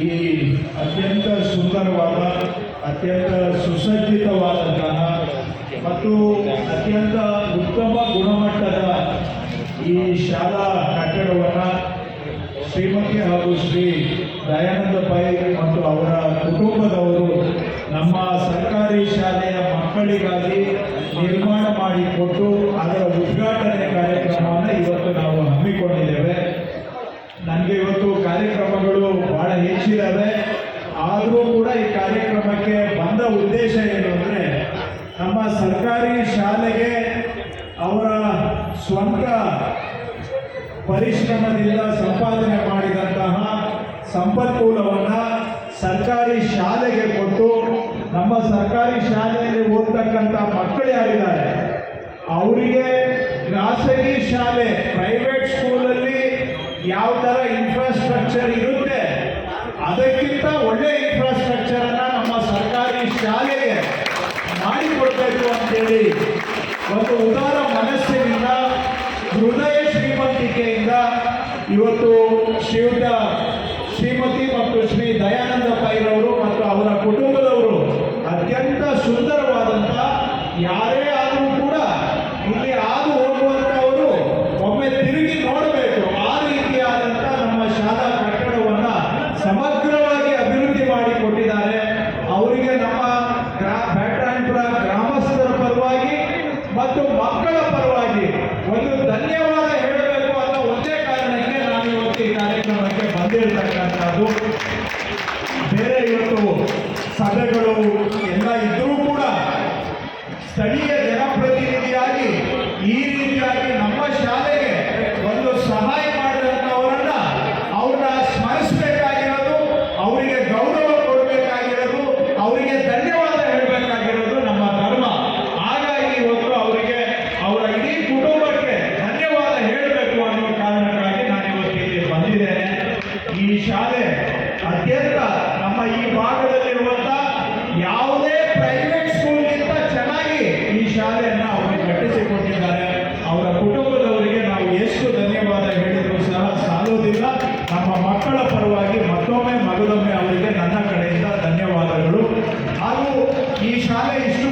ಈ ಅತ್ಯಂತ ಸುಂದರವಾದ, ಅತ್ಯಂತ ಸುಸಜ್ಜಿತವಾದಂತಹ ಮತ್ತು ಅತ್ಯಂತ ಉತ್ತಮ ಗುಣಮಟ್ಟದ ಈ ಶಾಲಾ ಕಟ್ಟಡವನ್ನು ಶ್ರೀಮತಿ ಹಾಗೂ ಶ್ರೀ ದಯಾನಂದ ಪೈ ಮತ್ತು ಅವರ ಕುಟುಂಬದವರು ನಮ್ಮ ಸರ್ಕಾರಿ ಶಾಲೆಯ ಮಕ್ಕಳಿಗಾಗಿ ನಿರ್ಮಾಣ ಮಾಡಿಕೊಟ್ಟು ಅದರ ಉದ್ಘಾಟನೆ ಕಾರ್ಯಕ್ರಮವನ್ನು ಇವತ್ತು ನಾವು ಹಮ್ಮಿಕೊಂಡಿದ್ದೇವೆ. ನನಗೆ ಇವತ್ತು ಕಾರ್ಯಕ್ರಮಗಳು ಬಹಳ ಹೆಚ್ಚಿದ್ದಾವೆ. ಆದರೂ ಕೂಡ ಈ ಕಾರ್ಯಕ್ರಮಕ್ಕೆ ಬಂದ ಉದ್ದೇಶ ಏನು ಅಂದರೆ, ನಮ್ಮ ಸರ್ಕಾರಿ ಶಾಲೆಗೆ ಅವರ ಸ್ವಂತ ಪರಿಶ್ರಮದಿಂದ ಸಂಪಾದನೆ ಮಾಡಿದಂತಹ ಸಂಪನ್ಮೂಲವನ್ನು ಸರ್ಕಾರಿ ಶಾಲೆಗೆ ಕೊಟ್ಟು ನಮ್ಮ ಸರ್ಕಾರಿ ಶಾಲೆಯಲ್ಲಿ ಓದ್ತಕ್ಕಂಥ ಮಕ್ಕಳು ಯಾರಿದ್ದಾರೆ ಅವರಿಗೆ ಖಾಸಗಿ ಶಾಲೆ ಪ್ರೈವೇಟ್ ಸ್ಕೂಲಲ್ಲಿ ಯಾವ ಥರ ಇನ್ಫ್ರಾಸ್ಟ್ರಕ್ಚರ್ ಇರುತ್ತೆ ಅದಕ್ಕಿಂತ ಒಳ್ಳೆ ಇನ್ಫ್ರಾಸ್ಟ್ರಕ್ಚರನ್ನು ನಮ್ಮ ಸರ್ಕಾರಿ ಶಾಲೆಗೆ ಮಾಡಿಕೊಡ್ಬೇಕು ಅಂತೇಳಿ ಒಂದು ಉದಾರ ಮನಸ್ಸಿನಿಂದ, ಹೃದಯ ಶ್ರೀಮಂತಿಕೆಯಿಂದ ಇವತ್ತು ಶ್ರೀಮತಿ ಮತ್ತು ಶ್ರೀ ದಯಾನಂದ ಪೈರವರು ಮತ್ತು ಅವರ ಕುಟುಂಬದವರು ಅತ್ಯಂತ ಸುಂದರವಾದಂಥ, ಯಾರೇ ಆದರೂ ಕೂಡ ಇಲ್ಲಿ ಹಾದು ಹೋಗುವಂಥವರು ಒಮ್ಮೆ ತಿರುಗಿ ನೋಡಬೇಕು, ಆ ರೀತಿಯಾದಂಥ ನಮ್ಮ ಶಾಲಾ ಕಟ್ಟಡವನ್ನು ಸಮಗ್ರವಾಗಿ ಅಭಿವೃದ್ಧಿ ಮಾಡಿಕೊಟ್ಟಿದ್ದಾರೆ. ಅವರಿಗೆ ನಮ್ಮ ಬ್ಯಾಟರಾಯನಪುರ ಗ್ರಾಮಸ್ಥರ ಪರವಾಗಿ ಮತ್ತು ಮಕ್ಕಳ ಪರವಾಗಿ ಒಂದು ಧನ್ಯವಾದ ಹೇಳಬೇಕು ಅನ್ನೋ ಒಂದೇ ಕಾರಣಕ್ಕೆ ನಾನು ಇವತ್ತು ಈ ಕಾರ್ಯಕ್ರಮಕ್ಕೆ ಬಂದಿರತಕ್ಕಂಥದ್ದು. ಬೇರೆ ಇವತ್ತು ಸಭೆಗಳು ಎಲ್ಲ ಇದ್ದರೂ ಕೂಡ ಸ್ಥಳೀಯ ಜನಪ್ರತಿನಿಧಿಯಾಗಿ ಈ ರೀತಿಯಾಗಿ ನಮ್ಮ ಶಾಲೆಗೆ ಒಂದು ಸಹಾಯ ಮಾಡಿದಂಥವರನ್ನ ಅವ್ರನ್ನ ಸ್ಮರಿಸಬೇಕಾಗಿರೋದು, ಅವರಿಗೆ ಗೌರವ ಕೊಡಬೇಕಾಗಿರೋದು, ಅವರಿಗೆ ಧನ್ಯವಾದ ಹೇಳಬೇಕಾಗಿರೋದು ನಮ್ಮ ಧರ್ಮ. ಹಾಗಾಗಿ ಇವತ್ತು ಅವರಿಗೆ, ಅವರ ಇಡೀ ಕುಟುಂಬಕ್ಕೆ ಧನ್ಯವಾದ ಹೇಳಬೇಕು ಅನ್ನೋ ಕಾರಣಕ್ಕಾಗಿ ನಾನು ಇವತ್ತು ಇಲ್ಲಿ ಬಂದಿದ್ದೇನೆ. ಈ ಶಾಲೆ ಅತ್ಯಂತ ನಮ್ಮ ಈ ಭಾಗದಲ್ಲಿರುವಂಥ ಯಾವುದೇ ಪ್ರೈವೇಟ್ ಸ್ಕೂಲ್ಗಿಂತ ಚೆನ್ನಾಗಿ ಈ ಶಾಲೆಯನ್ನು ಅವರು ಕಟ್ಟಿಸಿಕೊಟ್ಟಿದ್ದಾರೆ. ಅವರ ಕುಟುಂಬದವರಿಗೆ ನಾವು ಎಷ್ಟು ಧನ್ಯವಾದ ಹೇಳಿದರೂ ಸಹ ಸಾಲೋದಿಲ್ಲ. ನಮ್ಮ ಮಕ್ಕಳ ಪರವಾಗಿ ಮತ್ತೊಮ್ಮೆ ಮಗದೊಮ್ಮೆ ಅವರಿಗೆ ನನ್ನ ಕಡೆಯಿಂದ ಧನ್ಯವಾದಗಳು. ಹಾಗೂ ಈ ಶಾಲೆ ಇಷ್ಟು